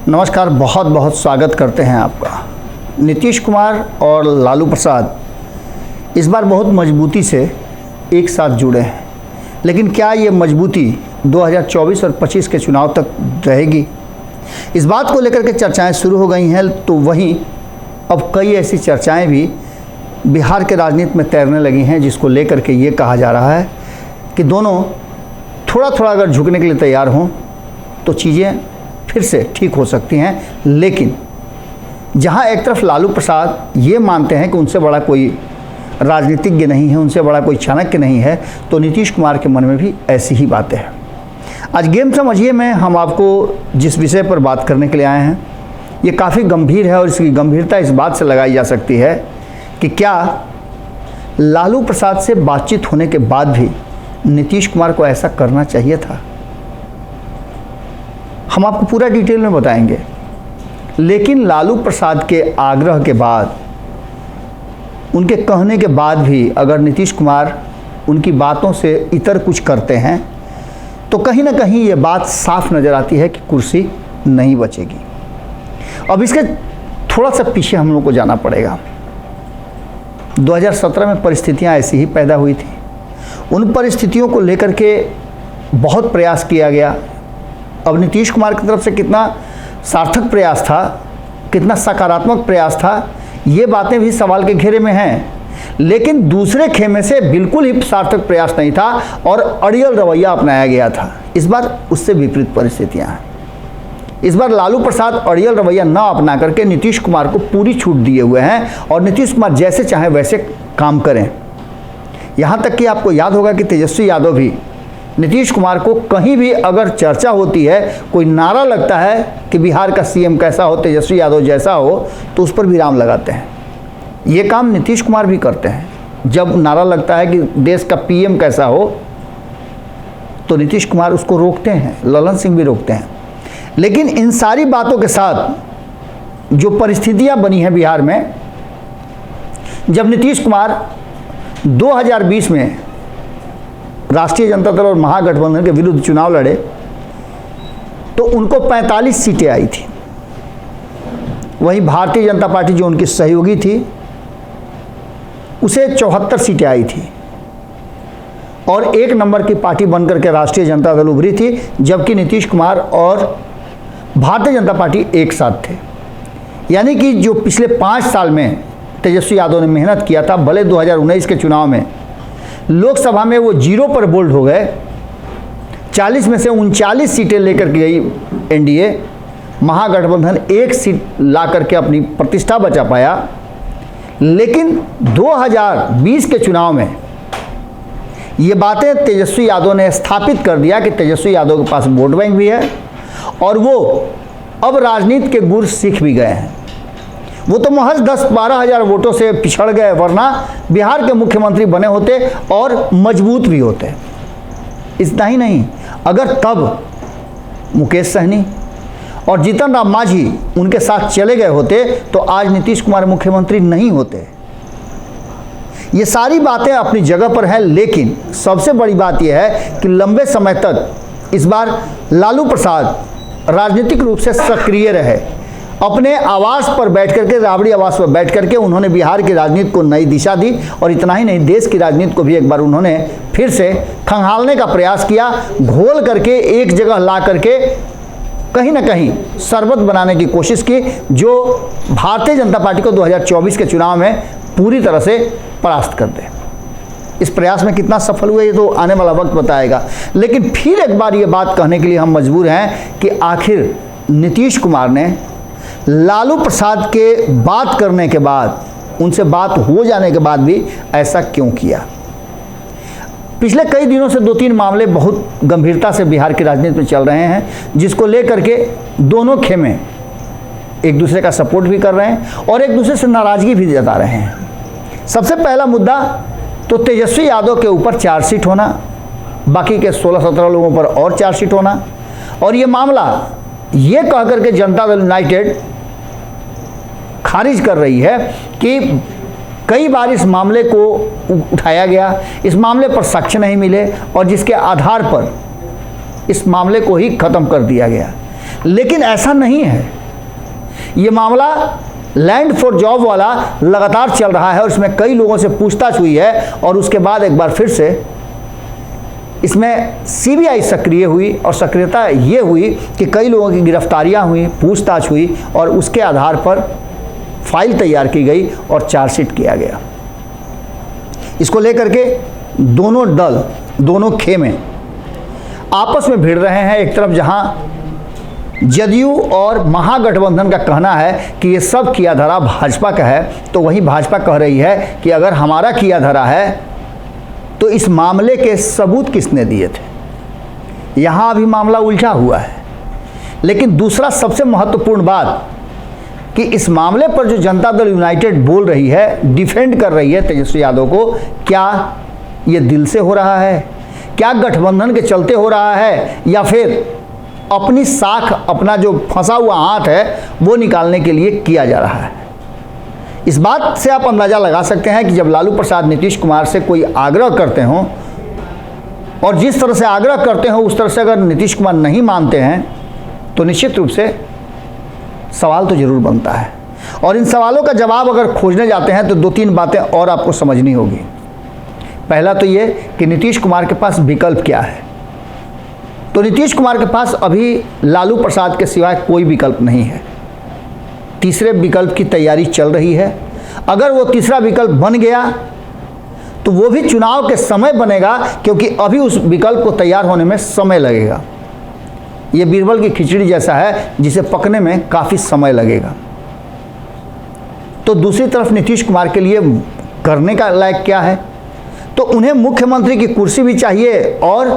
नमस्कार, बहुत बहुत स्वागत करते हैं आपका। नीतीश कुमार और लालू प्रसाद इस बार बहुत मजबूती से एक साथ जुड़े हैं, लेकिन क्या ये मजबूती 2024 और 25 के चुनाव तक रहेगी? इस बात को लेकर के चर्चाएं शुरू हो गई हैं। तो वहीं अब कई ऐसी चर्चाएं भी बिहार के राजनीति में तैरने लगी हैं, जिसको लेकर के ये कहा जा रहा है कि दोनों थोड़ा थोड़ा अगर झुकने के लिए तैयार हों तो चीज़ें फिर से ठीक हो सकती हैं। लेकिन जहां एक तरफ लालू प्रसाद ये मानते हैं कि उनसे बड़ा कोई राजनीतिज्ञ नहीं है, उनसे बड़ा कोई चाणक्य नहीं है, तो नीतीश कुमार के मन में भी ऐसी ही बातें हैं। आज गेम समझिए में हम आपको जिस विषय पर बात करने के लिए आए हैं, ये काफ़ी गंभीर है और इसकी गंभीरता इस बात से लगाई जा सकती है कि क्या लालू प्रसाद से बातचीत होने के बाद भी नीतीश कुमार को ऐसा करना चाहिए था। हम आपको पूरा डिटेल में बताएंगे, लेकिन लालू प्रसाद के आग्रह के बाद, उनके कहने के बाद भी अगर नीतीश कुमार उनकी बातों से इतर कुछ करते हैं तो कहीं ना कहीं ये बात साफ नज़र आती है कि कुर्सी नहीं बचेगी। अब इसके थोड़ा सा पीछे हम लोग को जाना पड़ेगा। 2017 में परिस्थितियां ऐसी ही पैदा हुई थी। उन परिस्थितियों को लेकर के बहुत प्रयास किया गया। अब नीतीश कुमार की तरफ से कितना सार्थक प्रयास था, कितना सकारात्मक प्रयास था, ये बातें भी सवाल के घेरे में हैं। लेकिन दूसरे खेमे से बिल्कुल ही सार्थक प्रयास नहीं था और अड़ियल रवैया अपनाया गया था। इस बार उससे विपरीत परिस्थितियां हैं। इस बार लालू प्रसाद अड़ियल रवैया न अपना करके नीतीश कुमार को पूरी छूट दिए हुए हैं और नीतीश कुमार जैसे चाहे वैसे काम करें। यहाँ तक कि आपको याद होगा कि तेजस्वी यादव भी नीतीश कुमार को कहीं भी अगर चर्चा होती है, कोई नारा लगता है कि बिहार का सीएम कैसा हो, तेजस्वी यादव जैसा हो, तो उस पर विराम लगाते हैं। ये काम नीतीश कुमार भी करते हैं। जब नारा लगता है कि देश का पीएम कैसा हो, तो नीतीश कुमार उसको रोकते हैं, ललन सिंह भी रोकते हैं। लेकिन इन सारी बातों के साथ जो परिस्थितियां बनी हैं बिहार में, जब नीतीश कुमार 2020 में राष्ट्रीय जनता दल और महागठबंधन के विरुद्ध चुनाव लड़े तो उनको 45 सीटें आई थी। वहीं भारतीय जनता पार्टी जो उनकी सहयोगी थी, उसे 74 सीटें आई थी और एक नंबर की पार्टी बनकर के राष्ट्रीय जनता दल उभरी थी, जबकि नीतीश कुमार और भारतीय जनता पार्टी एक साथ थे। यानी कि जो पिछले 5 साल में तेजस्वी यादव ने मेहनत किया था, भले 2019 के चुनाव में लोकसभा में वो 0 पर बोल्ड हो गए, 40 में से 39 सीटें लेकर के गई एनडीए, महागठबंधन 1 सीट ला करके अपनी प्रतिष्ठा बचा पाया। लेकिन 2020 के चुनाव में ये बातें तेजस्वी यादव ने स्थापित कर दिया कि तेजस्वी यादव के पास वोट बैंक भी है और वो अब राजनीति के गुर सीख भी गए हैं। वो तो महज 10-12 हज़ार वोटों से पिछड़ गए, वरना बिहार के मुख्यमंत्री बने होते और मजबूत भी होते। इतना ही नहीं, अगर तब मुकेश सहनी और जीतन राम मांझी उनके साथ चले गए होते तो आज नीतीश कुमार मुख्यमंत्री नहीं होते। ये सारी बातें अपनी जगह पर हैं, लेकिन सबसे बड़ी बात यह है कि लंबे समय तक इस बार लालू प्रसाद राजनीतिक रूप से सक्रिय रहे। अपने आवास पर बैठ करके, राबड़ी आवास पर बैठ करके उन्होंने बिहार की राजनीति को नई दिशा दी और इतना ही नहीं, देश की राजनीति को भी एक बार उन्होंने फिर से खंगालने का प्रयास किया। घोल करके एक जगह ला करके कहीं ना कहीं शरबत बनाने की कोशिश की, जो भारतीय जनता पार्टी को 2024 के चुनाव में पूरी तरह से परास्त कर दे। इस प्रयास में कितना सफल हुए ये तो आने वाला वक्त बताएगा। लेकिन फिर एक बार ये बात कहने के लिए हम मजबूर हैं कि आखिर नीतीश कुमार ने लालू प्रसाद के बात करने के बाद, उनसे बात हो जाने के बाद भी ऐसा क्यों किया। पिछले कई दिनों से 2-3 मामले बहुत गंभीरता से बिहार की राजनीति में चल रहे हैं, जिसको लेकर के दोनों खेमे एक दूसरे का सपोर्ट भी कर रहे हैं और एक दूसरे से नाराजगी भी जता रहे हैं। सबसे पहला मुद्दा तो तेजस्वी यादव के ऊपर चार्जशीट होना, बाकी के 16-17 लोगों पर और चार्जशीट होना, और ये मामला ये कह करके जनता दल यूनाइटेड खारिज कर रही है कि कई बार इस मामले को उठाया गया, इस मामले पर साक्ष्य नहीं मिले और जिसके आधार पर इस मामले को ही ख़त्म कर दिया गया। लेकिन ऐसा नहीं है। ये मामला लैंड फॉर जॉब वाला लगातार चल रहा है और इसमें कई लोगों से पूछताछ हुई है और उसके बाद एक बार फिर से इसमें सीबीआई सक्रिय हुई और सक्रियता ये हुई कि कई लोगों की गिरफ्तारियां हुई, पूछताछ हुई और उसके आधार पर फाइल तैयार की गई और चार्जशीट किया गया। इसको लेकर के दोनों दल, दोनों खेमे आपस में भिड़ रहे हैं। एक तरफ जहां जदयू और महागठबंधन का कहना है कि ये सब किया धरा भाजपा का है, तो वहीं भाजपा कह रही है कि अगर हमारा किया धरा है तो इस मामले के सबूत किसने दिए थे। यहाँ अभी मामला उलझा हुआ है। लेकिन दूसरा सबसे महत्वपूर्ण बात कि इस मामले पर जो जनता दल यूनाइटेड बोल रही है, डिफेंड कर रही है तेजस्वी यादव को, क्या ये दिल से हो रहा है, क्या गठबंधन के चलते हो रहा है, या फिर अपनी साख, अपना जो फंसा हुआ हाथ है वो निकालने के लिए किया जा रहा है। इस बात से आप अंदाज़ा लगा सकते हैं कि जब लालू प्रसाद नीतीश कुमार से कोई आग्रह करते हों और जिस तरह से आग्रह करते हों उस तरह से अगर नीतीश कुमार नहीं मानते हैं तो निश्चित रूप से सवाल तो ज़रूर बनता है। और इन सवालों का जवाब अगर खोजने जाते हैं तो दो तीन बातें और आपको समझनी होगी। पहला तो ये कि नीतीश कुमार के पास विकल्प क्या है। तो नीतीश कुमार के पास अभी लालू प्रसाद के सिवाय कोई विकल्प नहीं है। तीसरे विकल्प की तैयारी चल रही है। अगर वो तीसरा विकल्प बन गया तो वो भी चुनाव के समय बनेगा, क्योंकि अभी उस विकल्प को तैयार होने में समय लगेगा। ये बीरबल की खिचड़ी जैसा है जिसे पकने में काफ़ी समय लगेगा। तो दूसरी तरफ नीतीश कुमार के लिए करने का लायक क्या है? तो उन्हें मुख्यमंत्री की कुर्सी भी चाहिए और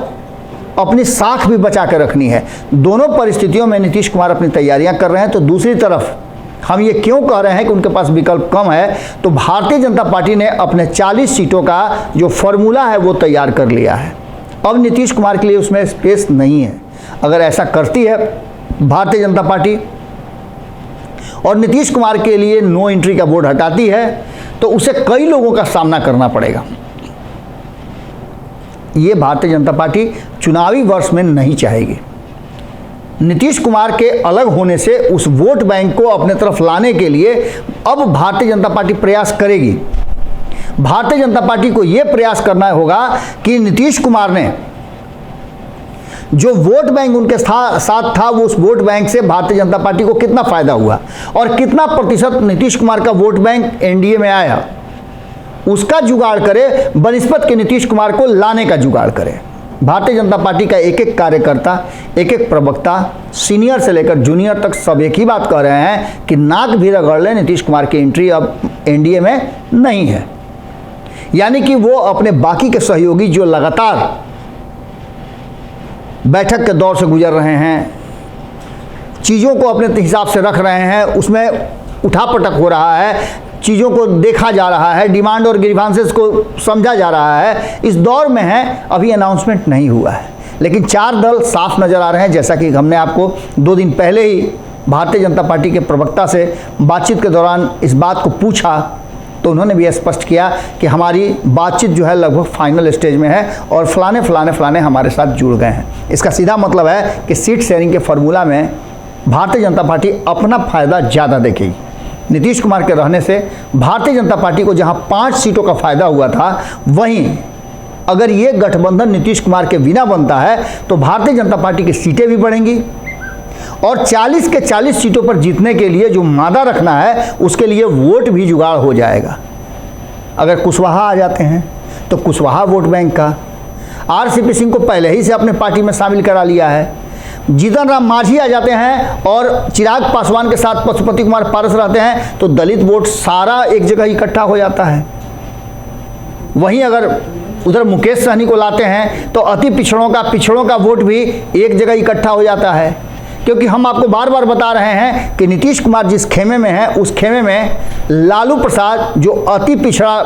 अपनी साख भी बचा कर रखनी है। दोनों परिस्थितियों में नीतीश कुमार अपनी तैयारियां कर रहे हैं। तो दूसरी तरफ हम ये क्यों कह रहे हैं कि उनके पास विकल्प कम है? तो भारतीय जनता पार्टी ने अपने 40 सीटों का जो फॉर्मूला है वो तैयार कर लिया है। अब नीतीश कुमार के लिए उसमें स्पेस नहीं है। अगर ऐसा करती है भारतीय जनता पार्टी और नीतीश कुमार के लिए नो एंट्री का बोर्ड हटाती है तो उसे कई लोगों का सामना करना पड़ेगा। ये भारतीय जनता पार्टी चुनावी वर्ष में नहीं चाहेगी। नीतीश कुमार के अलग होने से उस वोट बैंक को अपने तरफ लाने के लिए अब भारतीय जनता पार्टी प्रयास करेगी। भारतीय जनता पार्टी को यह प्रयास करना होगा कि नीतीश कुमार ने जो वोट बैंक उनके साथ था वो उस वोट बैंक से भारतीय जनता पार्टी को कितना फायदा हुआ और कितना प्रतिशत नीतीश कुमार का वोट बैंक एनडीए में आया, उसका जुगाड़ करे, बनिस्बत के नीतीश कुमार को लाने का जुगाड़ करे। भारतीय जनता पार्टी का एक एक कार्यकर्ता, एक एक प्रवक्ता, सीनियर से लेकर जूनियर तक सब एक ही बात कह रहे हैं कि नाक भी रगड़ ले, नीतीश कुमार की एंट्री अब एनडीए में नहीं है। यानी कि वो अपने बाकी के सहयोगी जो लगातार बैठक के दौर से गुजर रहे हैं, चीज़ों को अपने हिसाब से रख रहे हैं, उसमें उठापटक हो रहा है, चीज़ों को देखा जा रहा है, डिमांड और ग्रीवांसेस को समझा जा रहा है, इस दौर में है। अभी अनाउंसमेंट नहीं हुआ है, लेकिन चार दल साफ नज़र आ रहे हैं। जैसा कि हमने आपको 2 दिन पहले ही भारतीय जनता पार्टी के प्रवक्ता से बातचीत के दौरान इस बात को पूछा तो उन्होंने भी स्पष्ट किया कि हमारी बातचीत जो है लगभग फाइनल स्टेज में है और फलाने फलाने फलाने हमारे साथ जुड़ गए हैं। इसका सीधा मतलब है कि सीट शेयरिंग के फार्मूला में भारतीय जनता पार्टी अपना फ़ायदा ज़्यादा देखेगी। नीतीश कुमार के रहने से भारतीय जनता पार्टी को जहां 5 सीटों का फायदा हुआ था, वहीं अगर ये गठबंधन नीतीश कुमार के बिना बनता है तो भारतीय जनता पार्टी की सीटें भी बढ़ेंगी और 40 के 40 सीटों पर जीतने के लिए जो मादा रखना है उसके लिए वोट भी जुगाड़ हो जाएगा। अगर कुशवाहा आ जाते हैं तो कुशवाहा वोट बैंक का, आरसीपी सिंह को पहले ही से अपने पार्टी में शामिल करा लिया है। जीतन राम मांझी आ जाते हैं और चिराग पासवान के साथ पशुपति कुमार पारस रहते हैं तो दलित वोट सारा एक जगह इकट्ठा हो जाता है। वहीं अगर उधर मुकेश सहनी को लाते हैं तो अति पिछड़ों का वोट भी एक जगह इकट्ठा हो जाता है। क्योंकि हम आपको बार बार बता रहे हैं कि नीतीश कुमार जिस खेमे में है उस खेमे में लालू प्रसाद जो अति पिछड़ा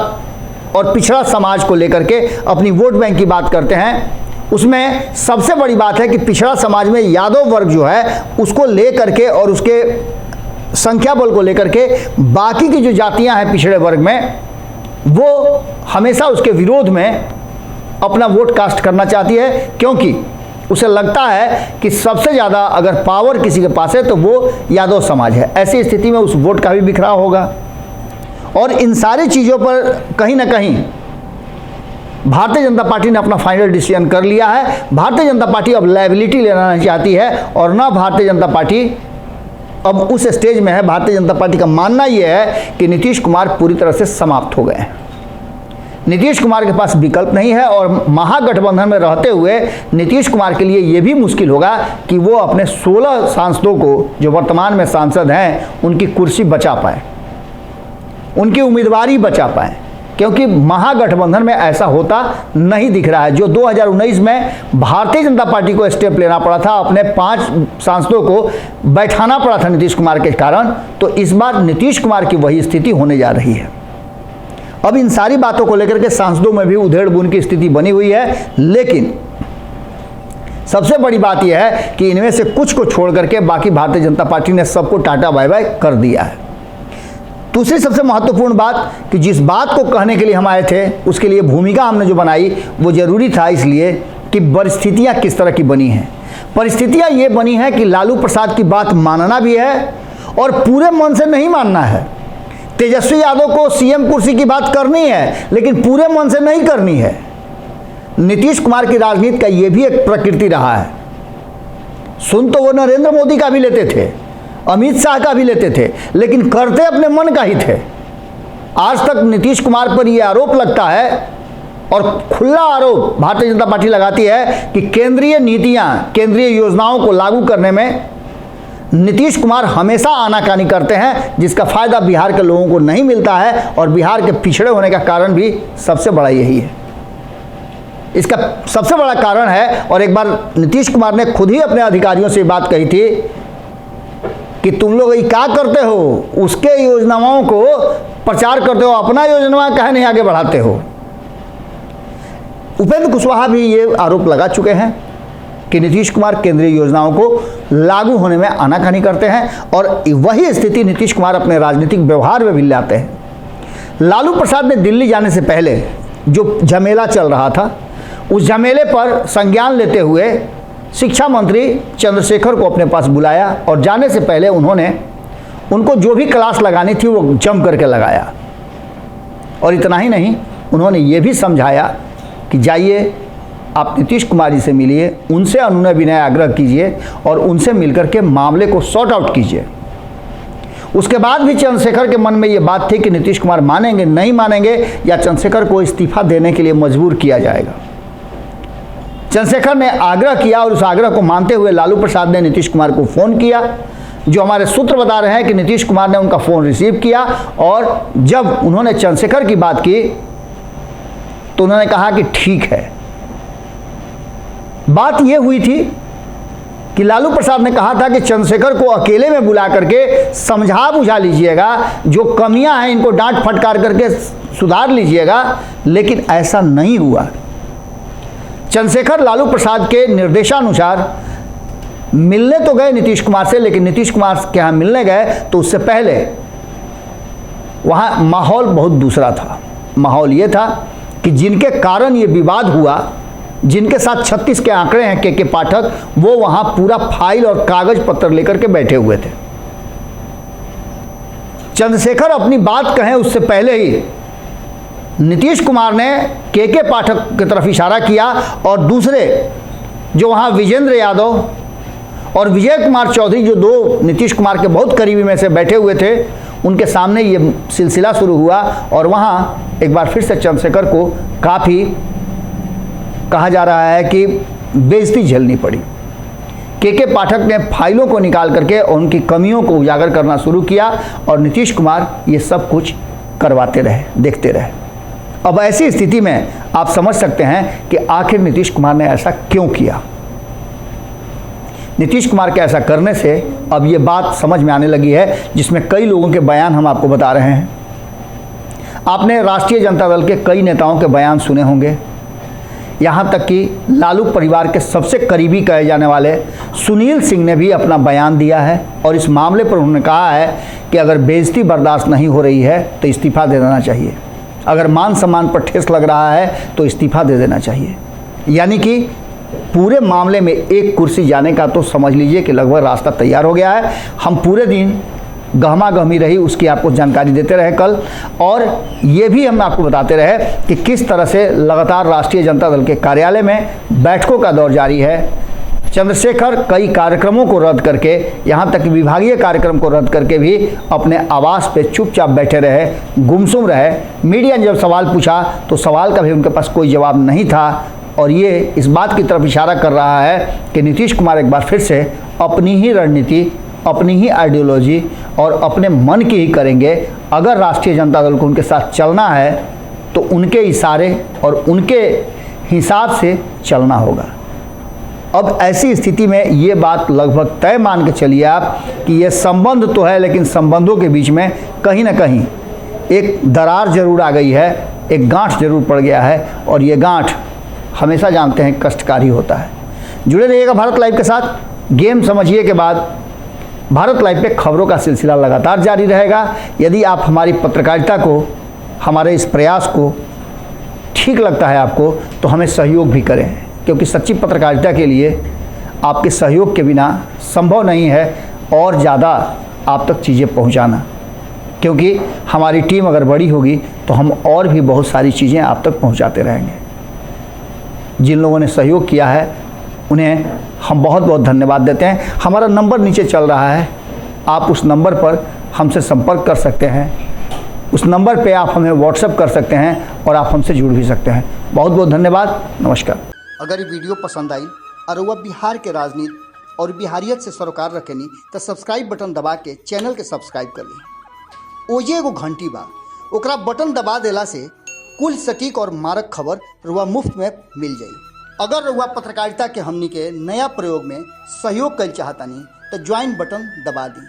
और पिछड़ा समाज को लेकर के अपनी वोट बैंक की बात करते हैं, उसमें सबसे बड़ी बात है कि पिछड़ा समाज में यादव वर्ग जो है उसको लेकर के और उसके संख्या बल को लेकर के बाकी की जो जातियां हैं पिछड़े वर्ग में, वो हमेशा उसके विरोध में अपना वोट कास्ट करना चाहती है। क्योंकि उसे लगता है कि सबसे ज़्यादा अगर पावर किसी के पास है तो वो यादव समाज है। ऐसी स्थिति में उस वोट का भी बिखराव होगा। और इन सारी चीज़ों पर कहीं ना कहीं भारतीय जनता पार्टी ने अपना फाइनल डिसीजन कर लिया है। भारतीय जनता पार्टी अब लायबिलिटी लेना नहीं चाहती है और ना भारतीय जनता पार्टी अब उस स्टेज में है। भारतीय जनता पार्टी का मानना यह है कि नीतीश कुमार पूरी तरह से समाप्त हो गए हैं। नीतीश कुमार के पास विकल्प नहीं है और महागठबंधन में रहते हुए नीतीश कुमार के लिए यह भी मुश्किल होगा कि वो अपने 16 सांसदों को, जो वर्तमान में सांसद हैं, उनकी कुर्सी बचा पाए, उनकी उम्मीदवारी बचा पाए, क्योंकि महागठबंधन में ऐसा होता नहीं दिख रहा है। जो 2019 में भारतीय जनता पार्टी को स्टेप लेना पड़ा था, अपने 5 सांसदों को बैठाना पड़ा था नीतीश कुमार के कारण, तो इस बार नीतीश कुमार की वही स्थिति होने जा रही है। अब इन सारी बातों को लेकर के सांसदों में भी उधेड़ बुन की स्थिति बनी हुई है, लेकिन सबसे बड़ी बात यह है कि इनमें से कुछ को छोड़ करके बाकी भारतीय जनता पार्टी ने सबको टाटा बाय बाय कर दिया है। दूसरी सबसे महत्वपूर्ण बात कि जिस बात को कहने के लिए हम आए थे, उसके लिए भूमिका हमने जो बनाई वो जरूरी था, इसलिए कि परिस्थितियाँ किस तरह की बनी हैं। परिस्थितियाँ ये बनी हैं कि लालू प्रसाद की बात मानना भी है और पूरे मन से नहीं मानना है। तेजस्वी यादव को सीएम कुर्सी की बात करनी है, लेकिन पूरे मन से नहीं करनी है। नीतीश कुमार की राजनीति का ये भी एक प्रकृति रहा है। सुन तो वो नरेंद्र मोदी का भी लेते थे, अमित शाह का भी लेते थे, लेकिन करते अपने मन का ही थे। आज तक नीतीश कुमार पर यह आरोप लगता है और खुला आरोप भारतीय जनता पार्टी लगाती है कि केंद्रीय नीतियां, केंद्रीय योजनाओं को लागू करने में नीतीश कुमार हमेशा आनाकानी करते हैं, जिसका फायदा बिहार के लोगों को नहीं मिलता है। और बिहार के पिछड़े होने का कारण भी सबसे बड़ा यही है। इसका सबसे बड़ा कारण है, और एक बार नीतीश कुमार ने खुद ही अपने अधिकारियों से बात कही थी कि तुम लोग ये क्या करते हो, उसके योजनाओं को प्रचार करते हो, अपना योजना काहे नहीं आगे बढ़ाते हो। उपेंद्र कुशवाहा भी ये आरोप लगा चुके हैं कि नीतीश कुमार केंद्रीय योजनाओं को लागू होने में आनाकानी करते हैं, और वही स्थिति नीतीश कुमार अपने राजनीतिक व्यवहार में भी लाते हैं। लालू प्रसाद ने दिल्ली जाने से पहले जो झमेला चल रहा था, उस झमेले पर संज्ञान लेते हुए शिक्षा मंत्री चंद्रशेखर को अपने पास बुलाया और जाने से पहले उन्होंने उनको जो भी क्लास लगानी थी वो जम करके लगाया। और इतना ही नहीं, उन्होंने ये भी समझाया कि जाइए आप नीतीश कुमार जी से मिलिए, उनसे अनुनय विनय आग्रह कीजिए और उनसे मिलकर के मामले को सॉर्ट आउट कीजिए। उसके बाद भी चंद्रशेखर के मन में ये बात थी कि नीतीश कुमार मानेंगे नहीं मानेंगे, या चंद्रशेखर को इस्तीफा देने के लिए मजबूर किया जाएगा। चंद्रशेखर ने आग्रह किया और उस आग्रह को मानते हुए लालू प्रसाद ने नीतीश कुमार को फ़ोन किया। जो हमारे सूत्र बता रहे हैं कि नीतीश कुमार ने उनका फ़ोन रिसीव किया, और जब उन्होंने चंद्रशेखर की बात की तो उन्होंने कहा कि ठीक है। बात यह हुई थी कि लालू प्रसाद ने कहा था कि चंद्रशेखर को अकेले में बुला करके समझा बुझा लीजिएगा, जो कमियां हैं इनको डांट फटकार करके सुधार लीजिएगा, लेकिन ऐसा नहीं हुआ। चंद्रशेखर लालू प्रसाद के निर्देशानुसार मिलने तो गए नीतीश कुमार से, लेकिन नीतीश कुमार के यहाँ मिलने गए तो उससे पहले वहाँ माहौल बहुत दूसरा था। माहौल ये था कि जिनके कारण ये विवाद हुआ, जिनके साथ 36 के आंकड़े हैं के पाठक, वो वहाँ पूरा फाइल और कागज पत्र लेकर के बैठे हुए थे। चंद्रशेखर अपनी बात कहें उससे पहले ही नीतीश कुमार ने के पाठक की तरफ इशारा किया, और दूसरे जो वहाँ विजेंद्र यादव और विजय कुमार चौधरी, जो दो नीतीश कुमार के बहुत करीबी में से बैठे हुए थे, उनके सामने ये सिलसिला शुरू हुआ। और वहाँ एक बार फिर से चंद्रशेखर को काफ़ी कहा जा रहा है कि बेइज्जती झेलनी पड़ी। के पाठक ने फाइलों को निकाल करके और उनकी कमियों को उजागर करना शुरू किया, और नीतीश कुमार ये सब कुछ करवाते रहे, देखते रहे। अब ऐसी स्थिति में आप समझ सकते हैं कि आखिर नीतीश कुमार ने ऐसा क्यों किया। नीतीश कुमार के ऐसा करने से अब ये बात समझ में आने लगी है, जिसमें कई लोगों के बयान हम आपको बता रहे हैं। आपने राष्ट्रीय जनता दल के कई नेताओं के बयान सुने होंगे, यहाँ तक कि लालू परिवार के सबसे करीबी कहे जाने वाले सुनील सिंह ने भी अपना बयान दिया है, और इस मामले पर उन्होंने कहा है कि अगर बेइज्जती बर्दाश्त नहीं हो रही है तो इस्तीफा दे देना चाहिए, अगर मान सम्मान पर ठेस लग रहा है तो इस्तीफा दे देना चाहिए। यानी कि पूरे मामले में एक कुर्सी जाने का तो समझ लीजिए कि लगभग रास्ता तैयार हो गया है। हम पूरे दिन गहमा गहमी रही उसकी आपको जानकारी देते रहे कल, और ये भी हम आपको बताते रहे कि किस तरह से लगातार राष्ट्रीय जनता दल के कार्यालय में बैठकों का दौर जारी है। चंद्रशेखर कई कार्यक्रमों को रद्द करके, यहाँ तक कि विभागीय कार्यक्रम को रद्द करके भी अपने आवास पे चुपचाप बैठे रहे, गुमसुम रहे। मीडिया ने जब सवाल पूछा तो सवाल का भी उनके पास कोई जवाब नहीं था, और ये इस बात की तरफ इशारा कर रहा है कि नीतीश कुमार एक बार फिर से अपनी ही रणनीति, अपनी ही आइडियोलॉजी और अपने मन की ही करेंगे। अगर राष्ट्रीय जनता दल को उनके साथ चलना है तो उनके इशारे और उनके हिसाब से चलना होगा। अब ऐसी स्थिति में ये बात लगभग तय मान के चलिए आप कि ये संबंध तो है, लेकिन संबंधों के बीच में कहीं ना कहीं एक दरार जरूर आ गई है, एक गांठ जरूर पड़ गया है, और ये गांठ हमेशा जानते हैं कष्टकारी होता है। जुड़े रहिएगा भारत लाइव के साथ। गेम समझिए के बाद भारत लाइव पे खबरों का सिलसिला लगातार जारी रहेगा। यदि आप हमारी पत्रकारिता को, हमारे इस प्रयास को ठीक लगता है आपको, तो हमें सहयोग भी करें, क्योंकि सच्ची पत्रकारिता के लिए आपके सहयोग के बिना संभव नहीं है और ज़्यादा आप तक चीज़ें पहुंचाना। क्योंकि हमारी टीम अगर बड़ी होगी तो हम और भी बहुत सारी चीज़ें आप तक पहुंचाते रहेंगे। जिन लोगों ने सहयोग किया है उन्हें हम बहुत बहुत धन्यवाद देते हैं। हमारा नंबर नीचे चल रहा है, आप उस नंबर पर हमसे संपर्क कर सकते हैं। उस नंबर पे आप हमें व्हाट्सएप कर सकते हैं और आप हमसे जुड़ भी सकते हैं। बहुत बहुत धन्यवाद, नमस्कार। अगर ये वीडियो पसंद आई और वह बिहार के राजनीति और बिहारियत से सरोकार रखेनी तो सब्सक्राइब बटन दबा के चैनल के सब्सक्राइब कर ली। ओजे एगो घंटी बा, ओकरा बटन दबा देला से कुल सटीक और मारक खबर रुआ मुफ्त में मिल जाई। अगर रुआ पत्रकारिता के हमनी के नया प्रयोग में सहयोग कर चाहतानी तो ज्वाइन बटन दबा दी।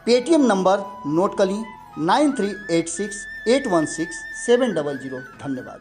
पेटीएम नंबर नोट कर ली 9386816700। धन्यवाद।